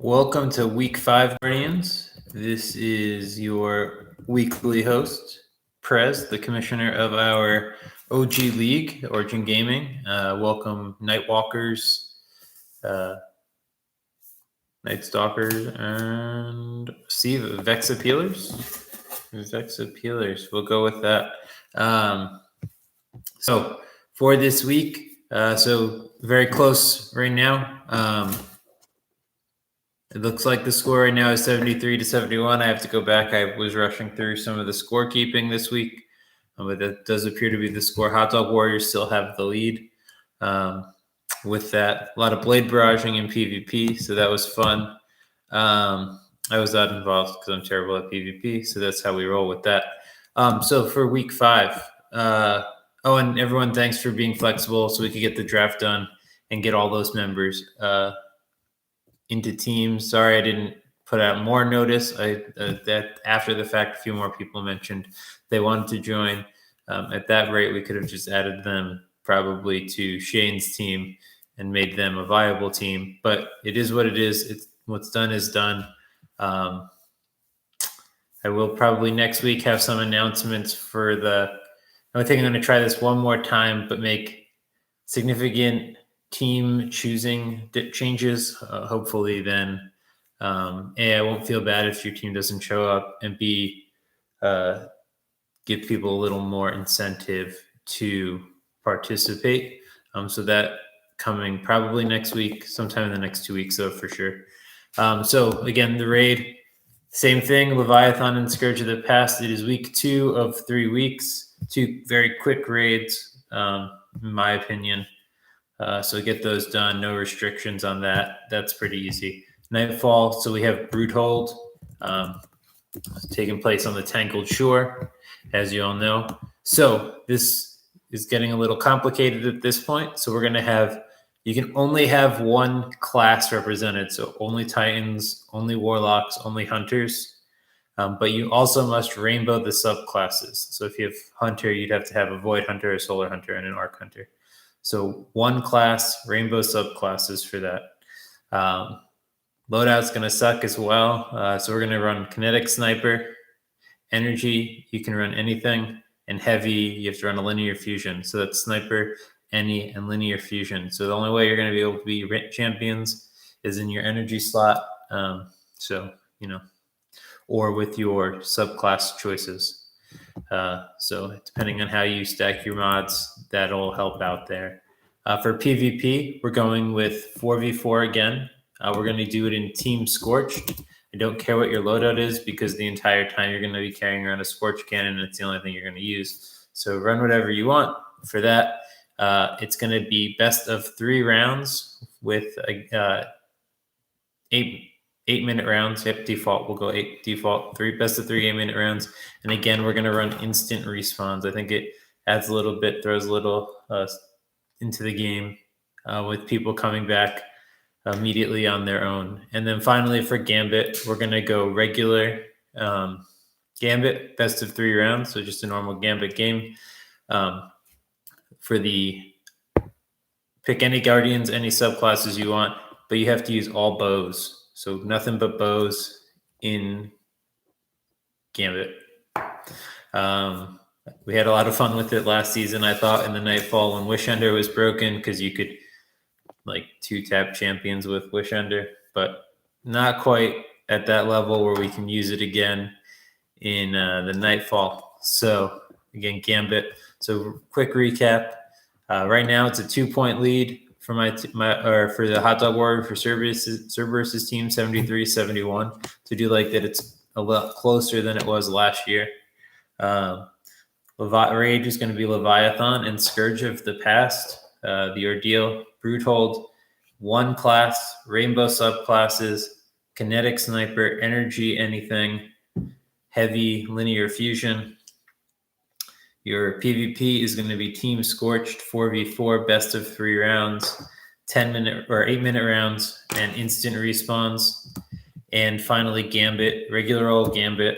Welcome to Week 5, Guardians. This is your weekly host, Prez, the commissioner of our OG League, Origin Gaming. Welcome, Nightwalkers, Night Stalkers, and Steve, Vexapeelers. Vexapeelers, we'll go with that. So for this week, so very close right now. It looks like the score right now is 73-71. I have to go back. I was rushing through some of the scorekeeping this week, but that does appear to be the score. Hot Dog Warriors still have the lead. With that, a lot of blade barraging in PvP, so that was fun. I was not involved because I'm terrible at PvP, so that's how we roll with that. So for week 5, and everyone, thanks for being flexible so we could get the draft done and get all those members into teams. Sorry, I didn't put out more notice. That after the fact, a few more people mentioned they wanted to join. At that rate, we could have just added them probably to Shane's team and made them a viable team. But it is what it is. It's what's done is done. I will probably next week have some announcements for I think I'm going to try this one more time, but make significant team choosing changes. Hopefully then A, I won't feel bad if your team doesn't show up, and B, give people a little more incentive to participate. So that coming probably next week, sometime in the next 2 weeks though, for sure. So again, the raid, same thing, Leviathan and Scourge of the Past. It is week 2 of 3 weeks, 2 very quick raids, in my opinion. So get those done. No restrictions on that. That's pretty easy. Nightfall. So we have Bruthold taking place on the Tangled Shore, as you all know. So this is getting a little complicated at this point. So we're going to have, you can only have one class represented. So only Titans, only Warlocks, only Hunters. But you also must rainbow the subclasses. So if you have Hunter, you'd have to have a Void Hunter, a Solar Hunter, and an Arc Hunter. So one class, rainbow subclasses for that. Loadout's going to suck as well. So we're going to run Kinetic Sniper. Energy, you can run anything. And Heavy, you have to run a Linear Fusion. So that's Sniper, Any, and Linear Fusion. So the only way you're going to be able to be champions is in your Energy slot. Or with your subclass choices. So depending on how you stack your mods, that'll help out there. For PvP, we're going with 4v4 again. We're going to do it in Team Scorched. I don't care what your loadout is because the entire time you're going to be carrying around a Scorch Cannon and it's the only thing you're going to use. So run whatever you want for that. It's going to be best of 3 rounds with 8-minute rounds. Yep, default. We'll go 8 default. 3 best of 3 8-minute rounds. And again, we're going to run instant respawns. I think it adds a little bit, throws a little into the game with people coming back immediately on their own. And then finally for Gambit, we're going to go regular Gambit, best of 3 rounds. So just a normal Gambit game. For the pick any Guardians, any subclasses you want, but you have to use all bows. So nothing but bows in Gambit. We had a lot of fun with it last season, I thought, in the Nightfall when Wish Ender was broken because you could 2-tap champions with Wish Ender, but not quite at that level where we can use it again in the Nightfall. So again, Gambit. So quick recap. Right now it's a 2-point lead for for the Hot Dog Warrior for Cerberus's team, 73-71. To do like that, it's a lot closer than it was last year. Rage is going to be Leviathan and Scourge of the Past. The Ordeal, Bruthold, 1 class, rainbow subclasses, Kinetic Sniper, Energy, anything, Heavy, Linear Fusion. Your PvP is going to be Team Scorched, 4v4, best of 3 rounds, 10-minute or 8-minute rounds, and instant respawns. And finally, Gambit, regular old Gambit,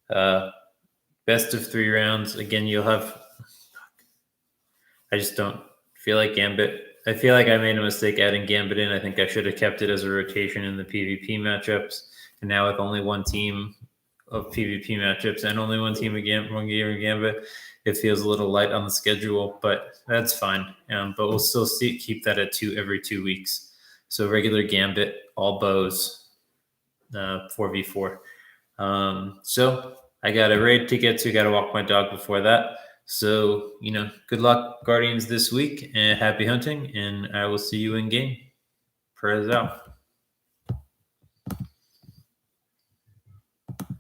best of 3 rounds. Again, you'll have, I just don't feel like Gambit. I feel like I made a mistake adding Gambit in. I think I should have kept it as a rotation in the PvP matchups. And now with only one team of PvP matchups and only one team again, one game of Gambit, it feels a little light on the schedule, but that's fine. But we'll still keep that at 2 every 2 weeks. So regular Gambit, all bows, 4v4. So I got a raid to get to. Got to walk my dog before that. So, good luck, Guardians, this week, and happy hunting. And I will see you in game. Prayers out.